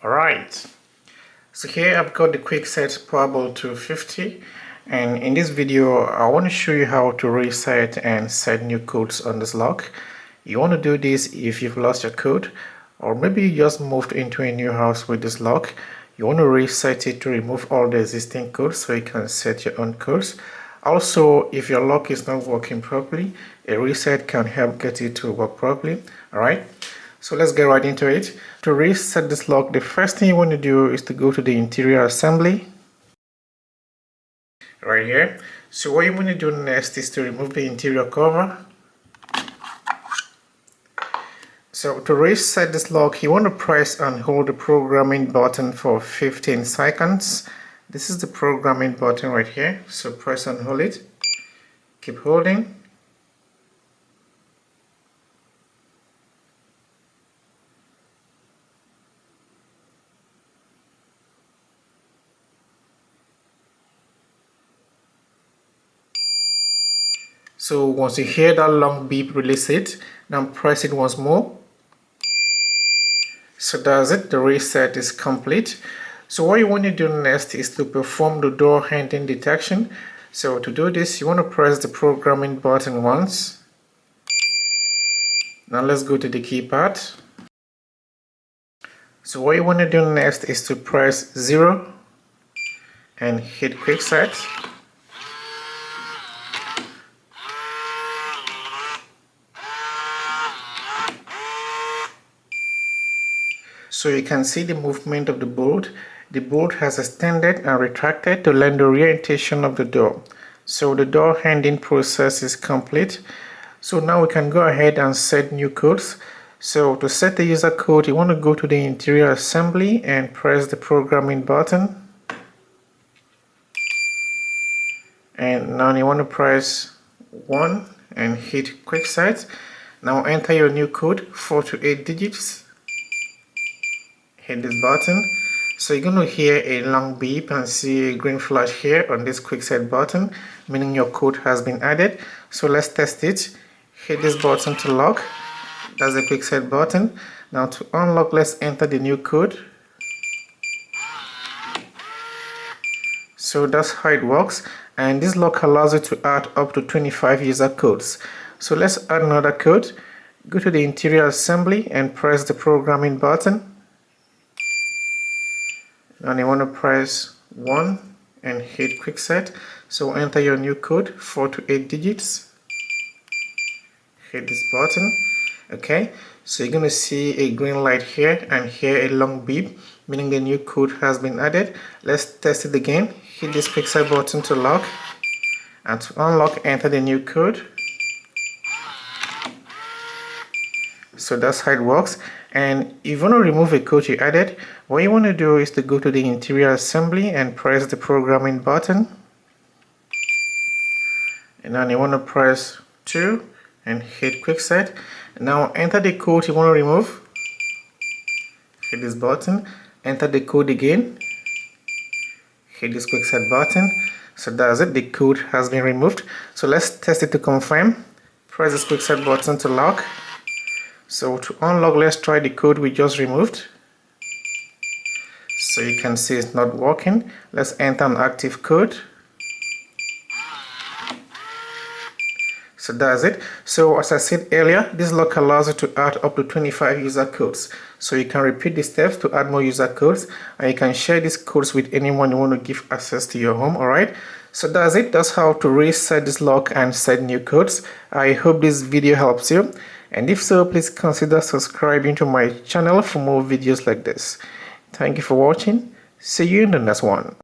Alright, so here I've got the Kwikset Powerbolt 250, and in this video I want to show you how to reset and set new codes on this lock. You want to do this if you've lost your code, or maybe you just moved into a new house with this lock. You want to reset it to remove all the existing codes so you can set your own codes. Also, if your lock is not working properly, a reset can help get it to work properly. Alright, so let's get right into it. To reset this lock, the first thing you want to do is to go to the interior assembly right here. So what you want to do next is to remove the interior cover. So to reset this lock, you want to press and hold the programming button for 15 seconds. This is the programming button right here. So press and hold it. Keep holding. So once you hear that long beep, release it. Now press it once more. So that's it, the reset is complete. So what you want to do next is to perform the door handling detection. So to do this, you want to press the programming button once. Now let's go to the keypad. So what you want to do next is to press 0 and hit Kwikset. So you can see the movement of the bolt. The bolt has extended and retracted to learn the orientation of the door. So the door handling process is complete. So now we can go ahead and set new codes. So to set the user code, you want to go to the interior assembly and press the programming button. And now you want to press 1 and hit Kwikset. Now enter your new code, 4 to 8 digits. Hit this button. So you're going to hear a long beep and see a green flash here on this Kwikset button, meaning your code has been added. So let's test it. Hit this button to lock. That's the Kwikset button. Now to unlock, let's enter the new code. So that's how it works, and this lock allows you to add up to 25 user codes. So let's add another code. Go to the interior assembly and press the programming button. And you want to press 1 and hit Kwikset. So enter your new code, 4 to 8 digits. Hit this button. Okay, so you're going to see a green light here and hear a long beep, meaning the new code has been added. Let's test it again. Hit this Kwikset button to lock, and to unlock, enter the new code. So that's how it works. And if you want to remove a code you added, what you want to do is to go to the interior assembly and press the programming button. And then you want to press 2 and hit Kwikset. Now enter the code you want to remove. Hit this button. Enter the code again. Hit this Kwikset button. So that's it, the code has been removed. So let's test it to confirm. Press this Kwikset button to lock. So to unlock, let's try the code we just removed. So you can see it's not working. Let's enter an active code. So that's it. So as I said earlier, this lock allows you to add up to 25 user codes. So you can repeat the steps to add more user codes, and you can share these codes with anyone you want to give access to your home. Alright, so that's it. That's how to reset this lock and set new codes. I hope this video helps you, and if so, please consider subscribing to my channel for more videos like this. Thank you for watching. See you in the next one.